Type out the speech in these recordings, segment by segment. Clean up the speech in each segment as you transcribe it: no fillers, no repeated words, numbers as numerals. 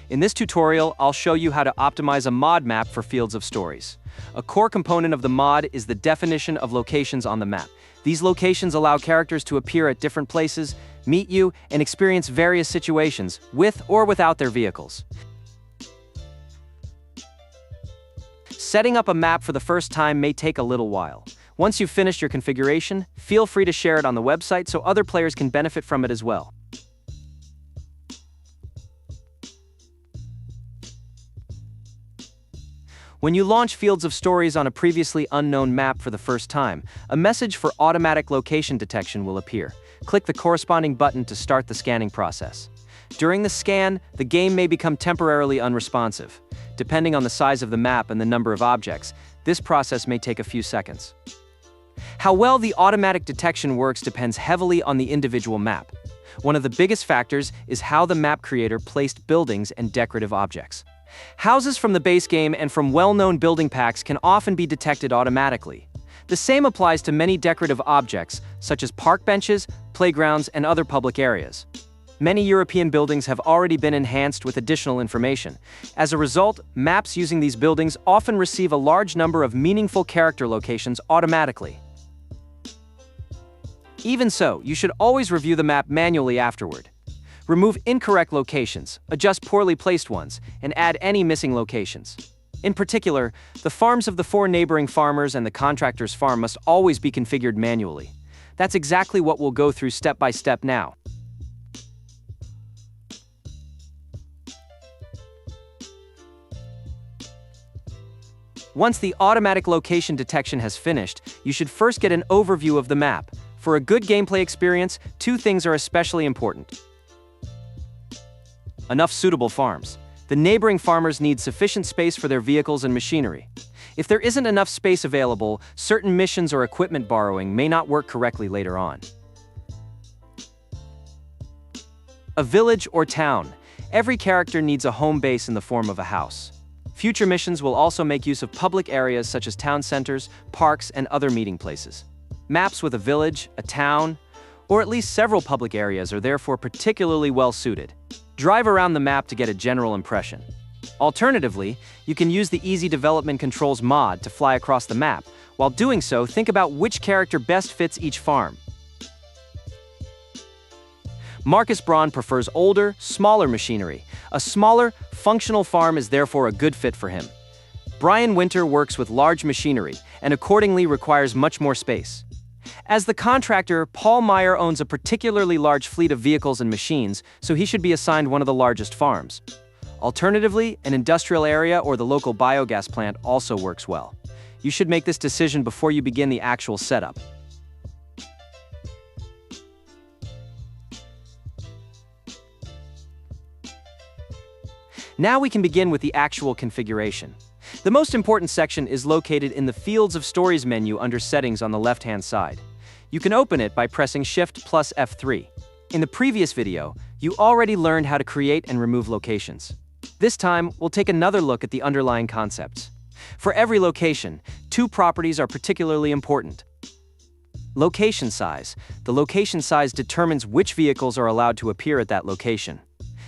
In this tutorial, I'll show you how to optimize a mod map for Fields of Stories. A core component of the mod is the definition of locations on the map. These locations allow characters to appear at different places, meet you, and experience various situations, with or without their vehicles. Setting up a map for the first time may take a little while. Once you've finished your configuration, feel free to share it on the website so other players can benefit from it as well. When you launch Fields of Stories on a previously unknown map for the first time, a message for automatic location detection will appear. Click the corresponding button to start the scanning process. During the scan, the game may become temporarily unresponsive. Depending on the size of the map and the number of objects, this process may take a few seconds. How well the automatic detection works depends heavily on the individual map. One of the biggest factors is how the map creator placed buildings and decorative objects. Houses from the base game and from well-known building packs can often be detected automatically. The same applies to many decorative objects, such as park benches, playgrounds, and other public areas. Many European buildings have already been enhanced with additional information. As a result, maps using these buildings often receive a large number of meaningful character locations automatically. Even so, you should always review the map manually afterward. Remove incorrect locations, adjust poorly placed ones, and add any missing locations. In particular, the farms of the 4 neighboring farmers and the contractor's farm must always be configured manually. That's exactly what we'll go through step by step now. Once the automatic location detection has finished, you should first get an overview of the map. For a good gameplay experience, 2 things are especially important. Enough suitable farms. The neighboring farmers need sufficient space for their vehicles and machinery. If there isn't enough space available, certain missions or equipment borrowing may not work correctly later on. A village or town. Every character needs a home base in the form of a house. Future missions will also make use of public areas such as town centers, parks, and other meeting places. Maps with a village, a town, or at least several public areas are therefore particularly well suited. Drive around the map to get a general impression. Alternatively, you can use the Easy Development Controls mod to fly across the map. While doing so, think about which character best fits each farm. Marcus Braun prefers older, smaller machinery. A smaller, functional farm is therefore a good fit for him. Brian Winter works with large machinery and accordingly requires much more space. As the contractor, Paul Meyer owns a particularly large fleet of vehicles and machines, so he should be assigned one of the largest farms. Alternatively, an industrial area or the local biogas plant also works well. You should make this decision before you begin the actual setup. Now we can begin with the actual configuration. The most important section is located in the Fields of Stories menu under Settings on the left-hand side. You can open it by pressing Shift plus F3. In the previous video, you already learned how to create and remove locations. This time, we'll take another look at the underlying concepts. For every location, 2 properties are particularly important. Location size. The location size determines which vehicles are allowed to appear at that location.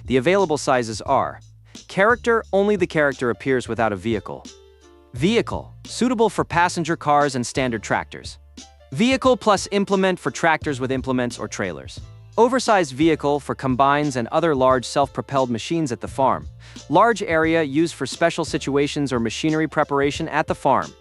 The available sizes are: character, only the character appears without a vehicle. Vehicle, suitable for passenger cars and standard tractors. Vehicle plus implement for tractors with implements or trailers. Oversized vehicle for combines and other large self-propelled machines at the farm. Large area used for special situations or machinery preparation at the farm.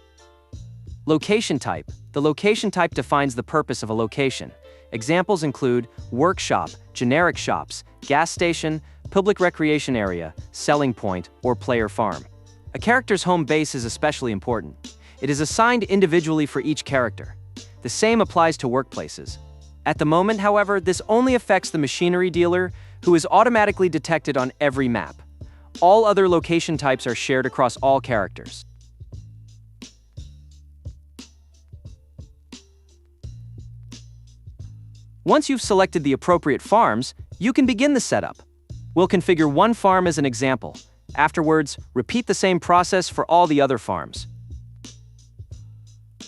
Location type. The location type defines the purpose of a location. Examples include workshop, generic shops, gas station, public recreation area, selling point, or player farm. A character's home base is especially important. It is assigned individually for each character. The same applies to workplaces. At the moment, however, this only affects the machinery dealer, who is automatically detected on every map. All other location types are shared across all characters. Once you've selected the appropriate farms, you can begin the setup. We'll configure one farm as an example. Afterwards, repeat the same process for all the other farms.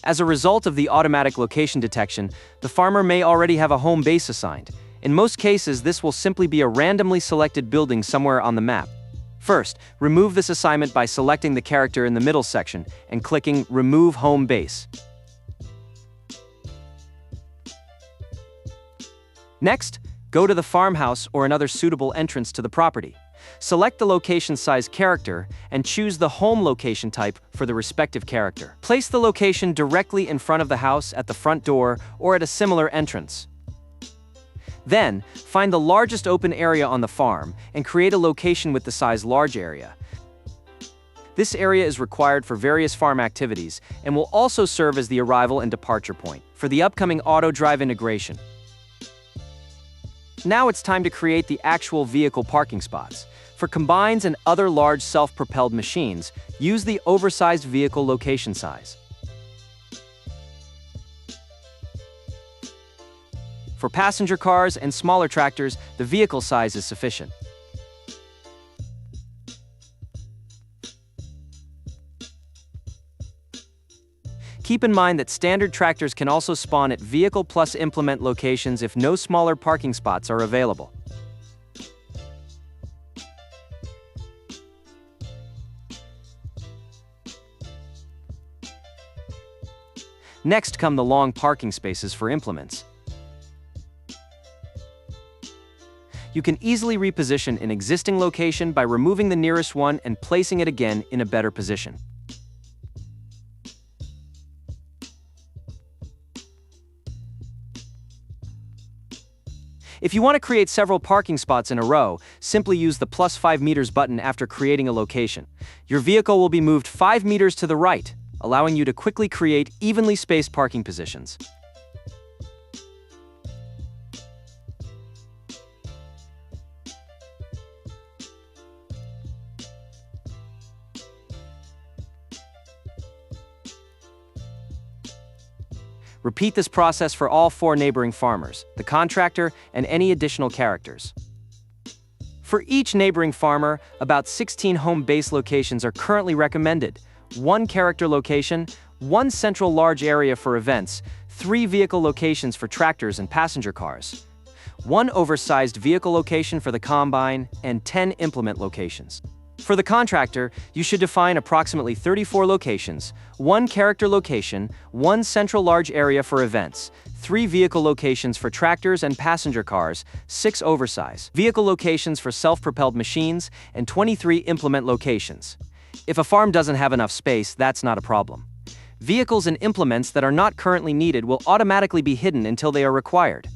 As a result of the automatic location detection, the farmer may already have a home base assigned. In most cases, this will simply be a randomly selected building somewhere on the map. First, remove this assignment by selecting the character in the middle section and clicking Remove Home Base. Next, go to the farmhouse or another suitable entrance to the property. Select the location size character and choose the home location type for the respective character. Place the location directly in front of the house at the front door or at a similar entrance. Then, find the largest open area on the farm and create a location with the size large area. This area is required for various farm activities and will also serve as the arrival and departure point for the upcoming AutoDrive integration. Now it's time to create the actual vehicle parking spots. For combines and other large self-propelled machines, use the oversized vehicle location size. For passenger cars and smaller tractors, the vehicle size is sufficient. Keep in mind that standard tractors can also spawn at Vehicle plus Implement locations if no smaller parking spots are available. Next come the long parking spaces for implements. You can easily reposition an existing location by removing the nearest one and placing it again in a better position. If you want to create several parking spots in a row, simply use the +5 meters button after creating a location. Your vehicle will be moved 5 meters to the right, allowing you to quickly create evenly spaced parking positions. Repeat this process for all 4 neighboring farmers, the contractor, and any additional characters. For each neighboring farmer, about 16 home base locations are currently recommended: 1 character location, 1 central large area for events, 3 vehicle locations for tractors and passenger cars, 1 oversized vehicle location for the combine, and 10 implement locations. For the contractor, you should define approximately 34 locations, 1 character location, 1 central large area for events, 3 vehicle locations for tractors and passenger cars, 6 oversized vehicle locations for self-propelled machines, and 23 implement locations. If a farm doesn't have enough space, that's not a problem. Vehicles and implements that are not currently needed will automatically be hidden until they are required.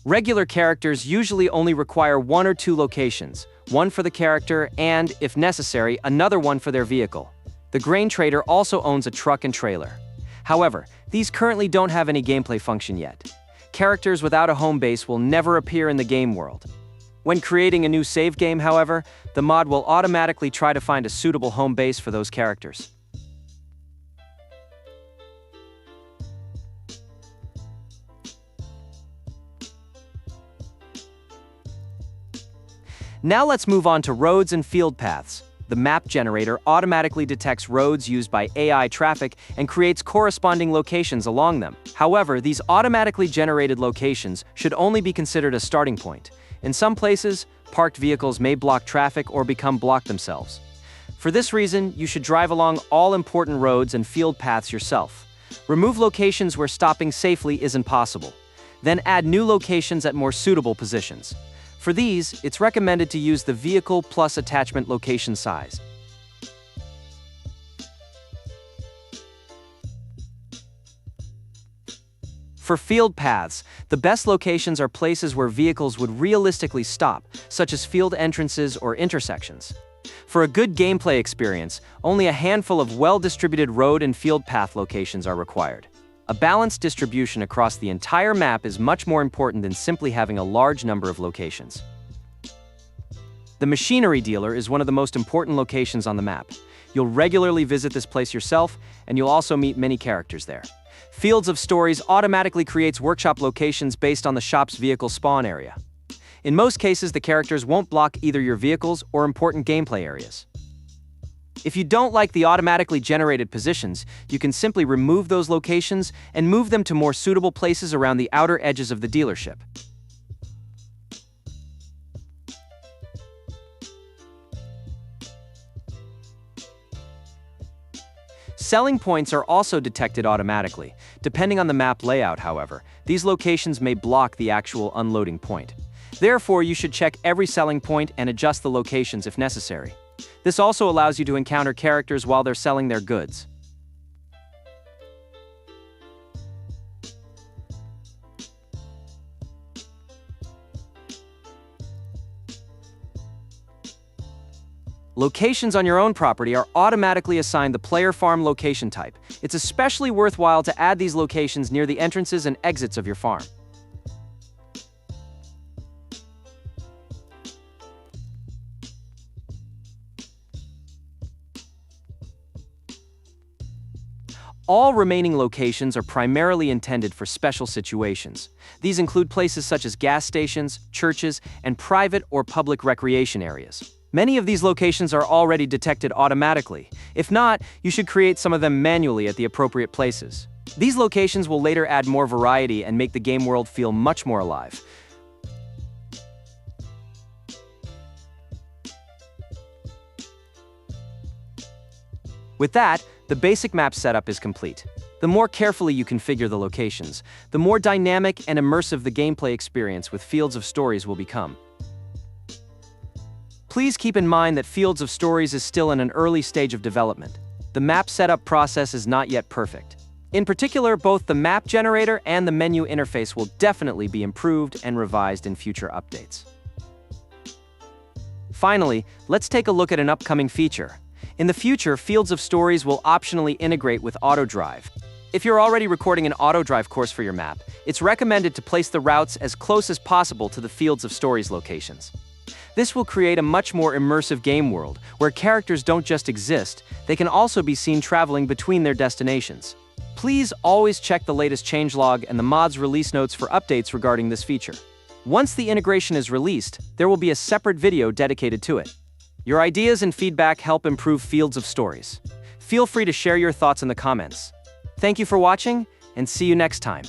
Regular characters usually only require 1 or 2 locations, 1 for the character and, if necessary, another one for their vehicle. The grain trader also owns a truck and trailer. However, these currently don't have any gameplay function yet. Characters without a home base will never appear in the game world. When creating a new save game, however, the mod will automatically try to find a suitable home base for those characters. Now let's move on to roads and field paths. The map generator automatically detects roads used by AI traffic and creates corresponding locations along them. However, these automatically generated locations should only be considered a starting point. In some places, parked vehicles may block traffic or become blocked themselves. For this reason, you should drive along all important roads and field paths yourself. Remove locations where stopping safely isn't possible. Then add new locations at more suitable positions. For these, it's recommended to use the Vehicle plus Attachment location size. For field paths, the best locations are places where vehicles would realistically stop, such as field entrances or intersections. For a good gameplay experience, only a handful of well-distributed road and field path locations are required. A balanced distribution across the entire map is much more important than simply having a large number of locations. The machinery dealer is one of the most important locations on the map. You'll regularly visit this place yourself, and you'll also meet many characters there. Fields of Stories automatically creates workshop locations based on the shop's vehicle spawn area. In most cases, the characters won't block either your vehicles or important gameplay areas. If you don't like the automatically generated positions, you can simply remove those locations and move them to more suitable places around the outer edges of the dealership. Selling points are also detected automatically. Depending on the map layout, however, these locations may block the actual unloading point. Therefore, you should check every selling point and adjust the locations if necessary. This also allows you to encounter characters while they're selling their goods. Locations on your own property are automatically assigned the player farm location type. It's especially worthwhile to add these locations near the entrances and exits of your farm. All remaining locations are primarily intended for special situations. These include places such as gas stations, churches, and private or public recreation areas. Many of these locations are already detected automatically. If not, you should create some of them manually at the appropriate places. These locations will later add more variety and make the game world feel much more alive. With that, the basic map setup is complete. The more carefully you configure the locations, the more dynamic and immersive the gameplay experience with Fields of Stories will become. Please keep in mind that Fields of Stories is still in an early stage of development. The map setup process is not yet perfect. In particular, both the map generator and the menu interface will definitely be improved and revised in future updates. Finally, let's take a look at an upcoming feature. In the future, Fields of Stories will optionally integrate with AutoDrive. If you're already recording an AutoDrive course for your map, it's recommended to place the routes as close as possible to the Fields of Stories locations. This will create a much more immersive game world, where characters don't just exist, they can also be seen traveling between their destinations. Please always check the latest changelog and the mod's release notes for updates regarding this feature. Once the integration is released, there will be a separate video dedicated to it. Your ideas and feedback help improve Fields of Stories. Feel free to share your thoughts in the comments. Thank you for watching, and see you next time.